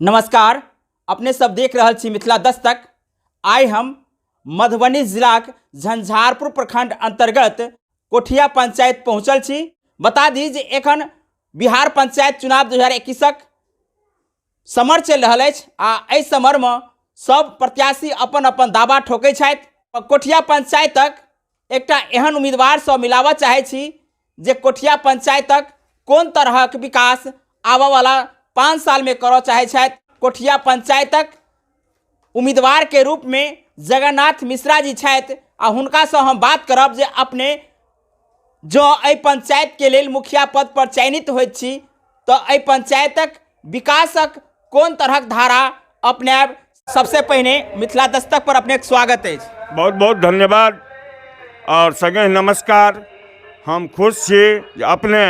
नमस्कार, अपने सब देख रहल छी मिथिला दस्तक। आइ हम मधुबनी जिलाक झंझारपुर प्रखंड अंतर्गत कोठिया पंचायत पहुंचल छी। बता दी जे एखन बिहार पंचायत चुनाव 2021क समर चलि रहल अछि आ एहि समर में सब प्रत्याशी अपन अपन दावा ठोकै छथि। कोठिया पंचायतक एकटा एहन उम्मीदवार से मिलावा चाहै छी जे कोठिया पंचायतक कोन तरहक विकास आबऽ वाला 5 साल में करऽ चाहै छथि। कोठिया पंचायतक उम्मीदवार के रूप में जगन्नाथ मिश्रा जी छथि आ हुनका से हम बात करब जे अपने जो एहि पंचायत के लेल मुखिया पद पर चयनित होइत छी तो एहि पंचायतक विकासक कोन तरहक धारा अपनाएब। सबसे पहिने मिथिला दस्तक पर अपने स्वागत है। बहुत बहुत धन्यवाद और सगे नमस्कार। हम खुश छी जे अपने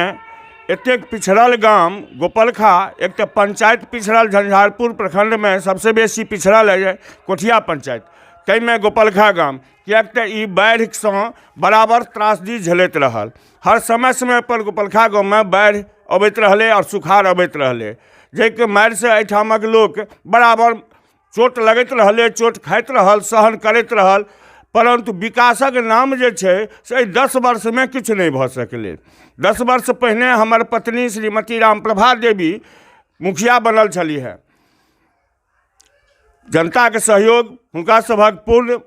एतेक पिछड़ल गाम गोपलखा, एक तो पंचायत पिछड़ल झंझारपुर प्रखंड में सबसे बेसी पिछड़ल है कोठिया पंचायत, तै में गोपलखा गाम। किएक तो ई बाढ़ि से बराबर त्रासदी झेलैत रहल। हर समय समय पर गोपलखा गाँव में बाढ़ि अबैत रहलै और सुखाड़ अबैत रहलै, जाहिके मारि से एहिठामक लोक बराबर चोट लगैत रहलै, चोट खाइत रहल, सहन करैत रहल। परंतु विकासक नाम जे छै से 10 वर्ष में किछु नहीं भऽ सकलै। 10 वर्ष पहिने हमर पत्नी श्रीमती रामप्रभा देवी मुखिया बनल छली है। जनता के सहयोग, हुनका सभक पूर्ण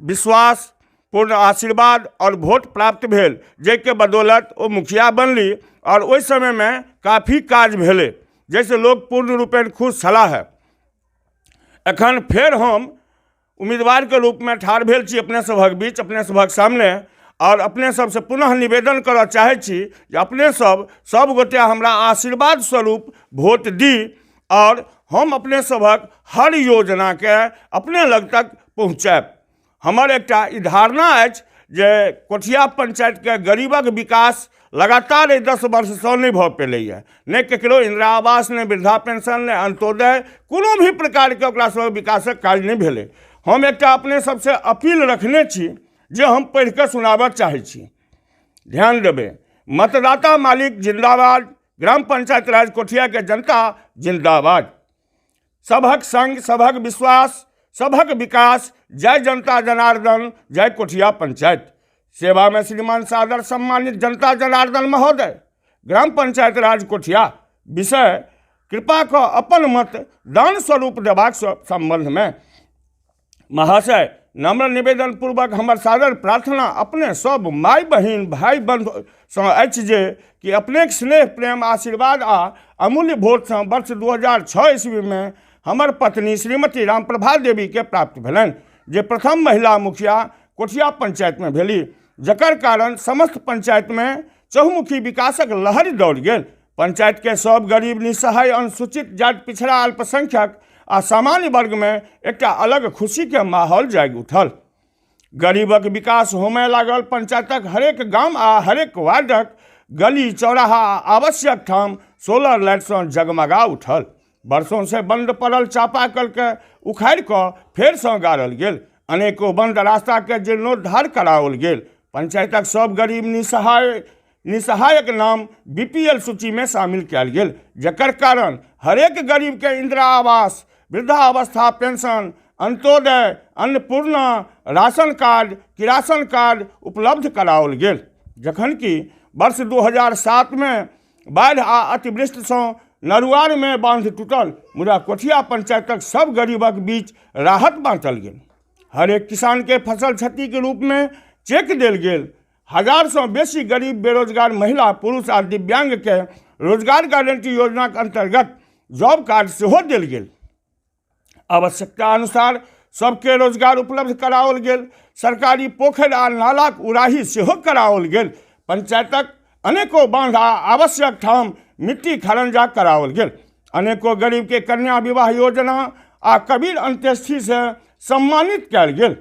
विश्वास, पूर्ण आशीर्वाद और वोट प्राप्त भेल, जाहिके बदौलत वो मुखिया बनली और ओहि समय में काफ़ी काज भेलै, जैसे लोग पूर्ण रूपेण खुश छला है। एखन फेर हम उम्मीदवार के रूप में ठाढ़ भेल छी अपने सभक बीच, अपने सभक सामने, और अपने सबसे पुनः निवेदन करऽ चाहै छी जे अपने सब गोटे हमरा आशीर्वाद स्वरूप वोट दी और हम अपने सभक हर योजना के अपने लग तक पहुँचाएब। हमर एकटा ई धारणा अछि जे कोठिया पंचायत के गरीबक विकास लगातार 10 वर्ष से नहीं भऽ पेलैए। नहीं ककरो इंदिरा आवास, नहीं वृद्धा पेंशन, नहीं अंत्योदय, कोनो भी प्रकार के ओकरा सबके विकासक काज नहीं भेलै। हम एकटा अपने सबसे अपील रखने छी जे हम पढ़ि कऽ सुनाबऽ चाहै छी। ध्यान देबै। मतदाता मालिक जिंदाबाद, ग्राम पंचायत राज कोठिया के जनता जिंदाबाद। सबहक संग, सबहक विश्वास, सबहक विकास। जय जनता जनार्दन, जय कोठिया पंचायत। सेवा में श्रीमान सादर सम्मानित जनता जनार्दन महोदय, ग्राम पंचायत राज कोठिया विषय कृपा कऽ अपन मत दान स्वरूप देबाक संबंध में महाशय नम्र निवेदन पूर्वक हमर सादर प्रार्थना अपने सब माय बहिन भाई बंधु से अछि जे कि अपने स्नेह प्रेम आशीर्वाद आ अमूल्य वोट से वर्ष 2006 ईस्वी में हमर पत्नी श्रीमती रामप्रभा देवी के प्राप्त भेलनि, जे प्रथम महिला मुखिया कोठिया पंचायत में भेली, जकर कारण समस्त पंचायत में चहुमुखी विकासक लहर दौड़ गेल। पंचायत के सब गरीब, निसहाय, अनुसूचित जाति, पिछड़ा, अल्पसंख्यक आ सामान्य वर्ग में एकटा अलग खुशी के माहौल जागि उठल। गरीबक विकास होमय लागल। पंचायतक हरेक गांव आ हरेक वार्डक गली चौराहा आवश्यक ठाम सोलर लाइट से जगमगा उठल। वर्षों से बंद पड़ल चापाकल के उखाड़ि कऽ फेर से गाड़ल गेल। अनेकों बंद रास्ता के जीर्णोद्धार कराओल गेल। पंचायतक सब गरीब निसहायक नाम BPL सूची में शामिल कयल गेल, जकर कारण हरेक गरीब के इंदिरा आवास, वृद्धावस्था pension, Antyodaya, Annapurna, ration card, किरासन कार्ड उपलब्ध कराओल गेल। जखन कि वर्ष 2007 में बाढ़ि आ अतिवृष्टि से नरुआर में बांध टूटल, मुदा कोठिया पंचायतक सब गरीबक बीच राहत बांटल गेल। हर एक किसान के फसल क्षति के रूप में चेक देल गेल। 1000 से बेसी गरीब, बेरोजगार महिला, पुरुष आ दिव्यांग के रोजगार गारंटी योजना के अंतर्गत जॉब कार्ड सेहो देल गेल। आवश्यकता अनुसार सबके रोजगार उपलब्ध कराओल गेल। सरकारी पोखरि आ नालाक उड़ाही सेहो कराओल गेल। पंचायतक अनेकों बांध आ आवश्यक ठाम मिट्टी खरंजा कराओल गेल। अनेकों गरीब के कन्या विवाह योजना आ कबीर अंत्येष्टि से सम्मानित कयल गेल।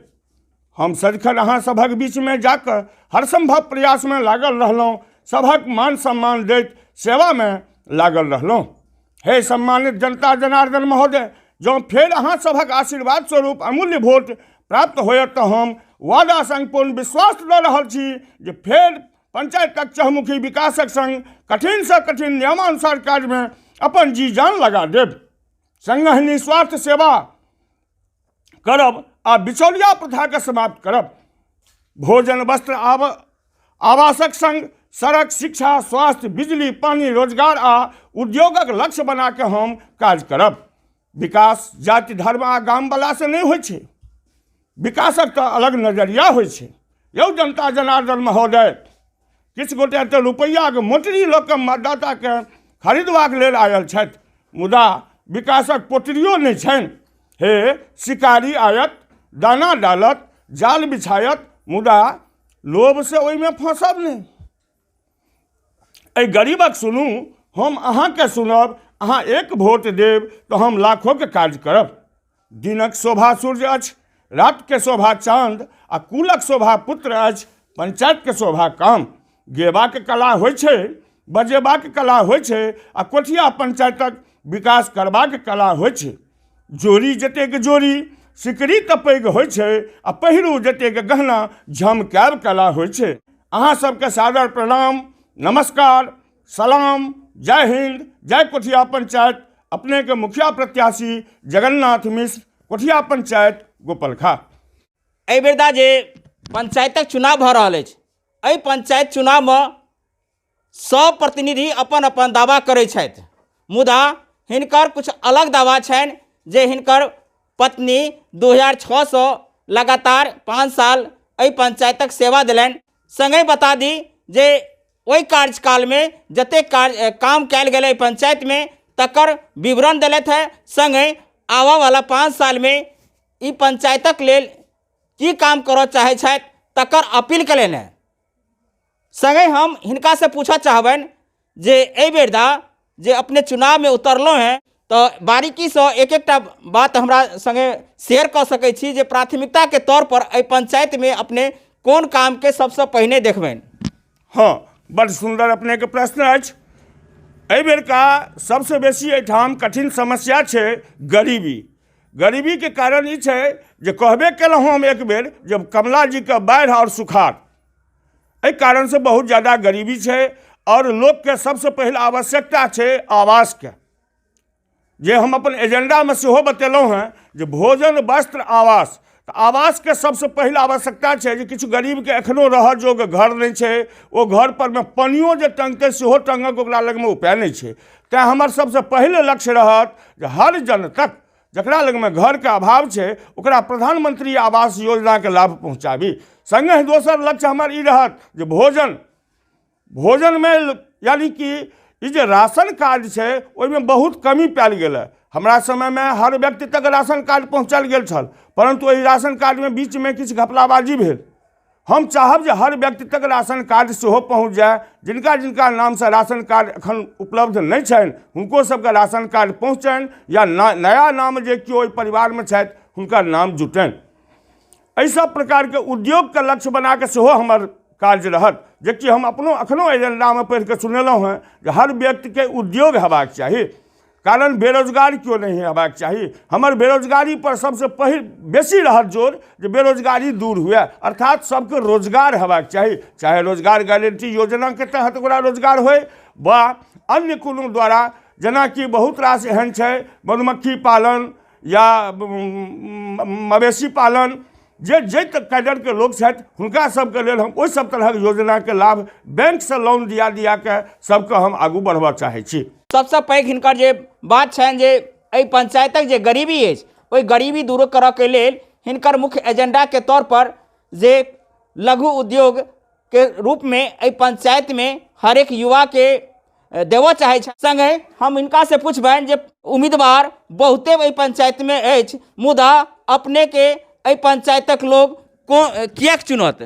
हम सदिखन अहाँ सभक बीच में जाकर हर संभव प्रयास में लागल रहलहुँ, सभक मान सम्मान दैत सेवा में लागल रहलहुँ। हे सम्मानित जनता जनार्दन महोदय, जँ फेर अहाँ सभक आशीर्वाद स्वरूप अमूल्य वोट प्राप्त होयत तऽ हम वादा संग पूर्ण विश्वास दऽ रहल छी जे फेर पंचायतक चहुमुखी विकासक संग कठिन से कठिन नियमानुसार काज में अपन जी जान लगा देब। संगहि निस्वार्थ सेवा करब आ बिचौलिया प्रथा के समाप्त करब। भोजन वस्त्र आवासक संग सड़क, शिक्षा, स्वास्थ्य, बिजली, पानी, रोजगार आ उद्योगक लक्ष्य बना के हम काज करब। विकास जाति, धर्म आ गामवला से नहीं होइ छै, विकासक तऽ अलग नजरिया होइ छै। यौ जनता जनार्दन महोदय, किछु गोटे तऽ रुपैआके मोटरी लऽ कऽ मतदाताके खरीदबाक लेल आयल छथि, मुदा विकासक पोटरियो नहि छनि। हे शिकारी आयत, दाना डालत, जाल बिछायत, मुदा लोभ से ओहिमे फंसब नहि। एहि गरीबक सुनू, हम अहाँके सुनब, अहाँ एक वोट देब तऽ हम लाखोके काज करब। दिनक शोभा सूर्य अछि, रातिके शोभा चाँद, आ कुलक शोभा पुत्र अछि, पंचायतके शोभा काम। गेबाक कला होइ छै, बजेबाक कला होइ छै, आ कोठिया पंचायतक विकास करबाक कला होइ छै। जोड़ी जतेक जोड़ी, सिकरी तऽ पैघ होइ छै, आ पहिरू जतेक गहना, झमकायब कला होइ छै। अहाँ सबके सादर प्रणाम, नमस्कार, सलाम, जय हिंद, जय कोठिया पंचायत। अपने के मुखिया प्रत्याशी जगन्नाथ मिश्र, कोठिया पंचायत, गोपलखा। एहि बेरदा जे पंचायतक चुनाव भऽ रहल अछि, एहि पंचायत चुनावमे सब प्रतिनिधि अपन अपन दावा करै छथि, मुदा हिनकर कुछ अलग दावा छनि जे हिनकर पत्नी 2006 सँ लगातार 5 साल एहि पंचायतक सेवा देलनि। संगे बता दी जे ओहि कार्यकालमे जतेक काम कयल गेलै एहि पंचायतमे तकर विवरण देलथि है। संगे आबयवला 5 सालमे ई पंचायतक लेल की काम करऽ चाहै छथि तकर अपील कयलनि हैं। संगे हम हिनका से पूछऽ चाहबनि जे एहि बेरदा जे अपने चुनाव में उतरलहुँ हैं तो बारीकी से एक एकटा बात हमरा संगे शेयर कऽ सकै छी जे प्राथमिकता के तौर पर एहि पंचायत में अपने कोन काम के सबसे पहिने देखबनि। हाँ, बड़ सुंदर अपने के प्रश्न अछि। एहि बेर का सबसे बेसी एहिठाम कठिन समस्या छै गरीबी। गरीबी के कारण ई छै जे कहबे केलहुँ हम एक बेर जब कमला जी के बाढ़ि और सुखाड़, एहि कारण से बहुत ज़्यादा गरीबी छै और लोग के सबसे पहिल आवश्यकता छै आवास के, जे हम अपन एजेंडा में सेहो बतेलहुँ हैं जे भोजन, वस्त्र, आवास। तऽ आवास के सबसे पहिल आवश्यकता छै जे किछु गरीब के एखनो रहऽ जोग घर नहीं छै, ओ घर पर में पानियो जे टंगतै सेहो टंगक ओकरा लग में उपाय नहीं छै। तेँ हमर सबसे पहिल लक्ष्य रहत जे हर जन तक जकरा लग में घर के अभाव छै ओकरा प्रधानमंत्री आवास योजना के लाभ पहुँचाबी। संगे दोसर लक्ष्य हमर ई रहत जे भोजन में यानी कि ई जे राशन कार्ड छै ओहिमें बहुत कमी पायल गेल है। हमरा समय में हर व्यक्ति तक राशन कार्ड पहुँचल गेल छल, परंतु एहि राशन कार्ड में बीच में किछु घपलाबाजी भेल। हम चाहब जे हर व्यक्ति तक राशन कार्ड सेहो पहुँच जाए। जिनका जिनका नाम से राशन कार्ड एखन उपलब्ध नहीं छनि हुनको सबके राशन कार्ड पहुँचनि, या नया नाम जे केओ ओहि परिवार में छथि हुनकर नाम जुटनि। एहि सब प्रकार के उद्योग के लक्ष्य बना के सेहो हमर कार्य रहत, जेकि हम अपनो अखनो एजेंडा में पढ़ि के सुनेलहुँ हैं जे हर व्यक्ति के उद्योग हेबाक चाही, कारण बेरोजगार क्यों नहीं हेबाक चाही। हमर बेरोजगारी पर सबसे बेसी रहत जोर जे बेरोजगारी दूर हुए, अर्थात सबके रोजगार हेबाक चाही, चाहे रोजगार गारंटी योजना के तहत ओकरा रोजगार होय वा अन्य कोनो द्वारा, जेना कि बहुत रास एहन छै मधुमक्खी पालन या मवेशी पालन, जे कैडर के लोग छथि हुनका सबके लेल हम ओहि सब तरहक योजना के लाभ बैंक से लोन दिया के सबके हम आगू बढ़बा चाहै छी। सबसे पैघ हिनकर जे बात छनि जे एहि पंचायतक जे गरीबी अछि ओहि गरीबी दूर करऽ के लेल हिनकर मुख्य एजेंडा के तौर पर जे लघु उद्योग के रूप में एहि पंचायत में हर एक युवा के देवऽ चाहै छै। संगे हम हिनका से पूछबनि जे उम्मीदवार बहुते एहि पंचायत में अछि, मुदा अपने के एहि पंचायतक लोग किएक चुनत?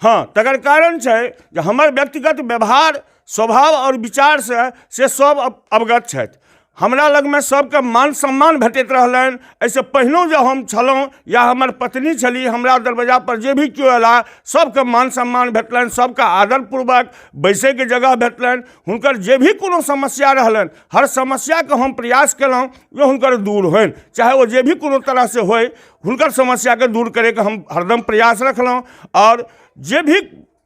हाँ, तकर कारण छै जे हमर व्यक्तिगत व्यवहार, स्वभाव और विचार से सब अवगत छथि। हमरा लग में सबके मान सम्मान भेटैत रहलनि। एहिसँ पहिनो जे हम छलहुँ या हमर पत्नी छली, हमरा दरवाजा पर जे भी केओ अयला सबके मान सम्मान भेटलनि, सबके आदरपूर्वक बैसैके जगह भेटलनि। हुनकर जे भी कोनो समस्या रहलनि, हर समस्या के हम प्रयास केलहुँ जे हुनकर दूर होनि, चाहे वो जे भी कोनो तरह से होय, हुनकर समस्या के दूर करे के हम हरदम प्रयास रखलहुँ और जे भी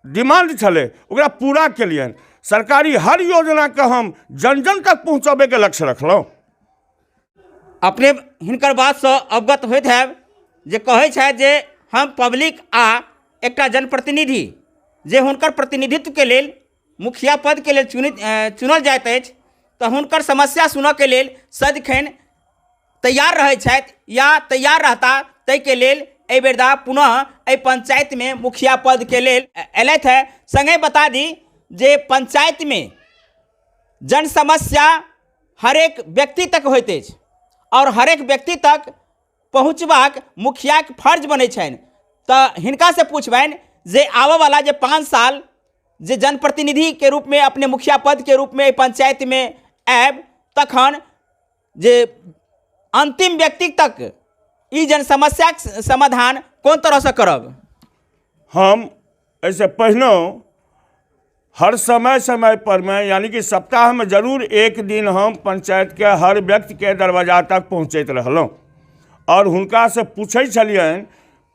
डिमांड छलै ओकरा पूरा केलियनि। सरकारी हर योजना के हम जन जन तक पहुँचाबे के लक्ष्य रखलहुँ। अपने हिनकर बात से अवगत होइत है जे कहै छै जे हम पब्लिक आ एकटा जनप्रतिनिधि जे हुनकर प्रतिनिधित्व के लेल मुखिया पद के लेल चुनल जाइत अछि तऽ हुनकर समस्या सुनऽ के लेल सदिखन तैयार रहै छथि या तैयार रहता ताहि के लेल एहि बेरदा पुनः एहि पंचायत में मुखिया पद के लेल अयलथि है। संगे बता दी जे पंचायत में जन समस्या हरेक व्यक्ति तक होइत अछि और हरेक व्यक्ति तक पहुँचबाक मुखियाक फर्ज बनै छनि। तऽ हिनका से पूछबनि जे आबऽ वाला जे 5 साल जे जनप्रतिनिधि के रूप में अपने मुखिया पद के रूप में पंचायत में आयब तखन जे अंतिम व्यक्ति तक ई जन समस्या समाधान कोन तरह से करब। हम ऐसे पहिनो हर समय पर में यानी कि सप्ताह में जरूर एक दिन हम पंचायत के हर व्यक्ति के दरवाजा तक पहुँचैत रहलहुँ और हुनका से पूछै छलियनि,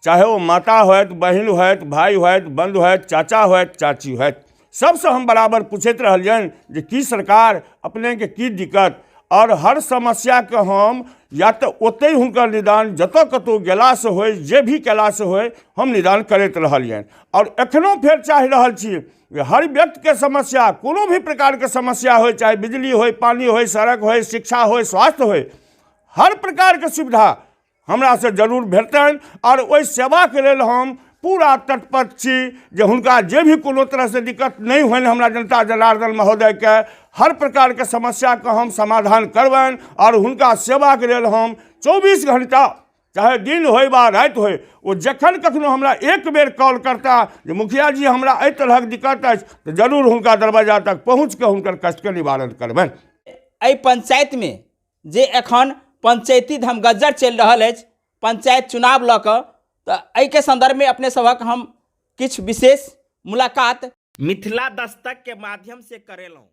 चाहे वो माता होत, बहन होत, भाई होत, बंधु होत, चाचा होत, चाची होत, सबसे हम बराबर पूछैत रहलियनि जे की सरकार अपने के की दिक्कत, और हर समस्या के हम या तो ओतै हुनकर निदान जतऽ कतौ गेला से होय, जे भी केला से होय, हम निदान करैत रहलियनि। और एखनो फेर चाहि रहल छी हर व्यक्ति के समस्या, कोनो भी प्रकार के समस्या होय, चाहे बिजली होय, पानी होय, सड़क होय, शिक्षा होय, स्वास्थ्य होय, हर प्रकार के सुविधा हमरा से जरूर भेटतनि और ओहि सेवा के लेल हम पूरा तत्पर छी जे हुनका जे भी कोनो तरह से दिक्कत नहीं होनि, हमरा जनता जनार्दन महोदय के हर प्रकार के समस्या का हम समाधान करबनि और हुनका सेवा के लेल हम 24 घंटा चाहे दिन होय वा राति होय, वो जखन कखनो हमरा एक बेर कॉल करता जे मुखिया जी हमरा एहि तरहक दिक्कत अछि तऽ जरूर हुनका दरवाजा तक पहुँच के हुनकर कष्ट के निवारण करबनि। एहि पंचायत में जे एखन पंचायती धमगज्जर चलि रहल अछि पंचायत चुनाव लऽ कऽ, तऽ एहि के संदर्भ में अपने सबक हम किछु विशेष मुलाकात मिथिला दस्तक के माध्यम से करेलहुँ।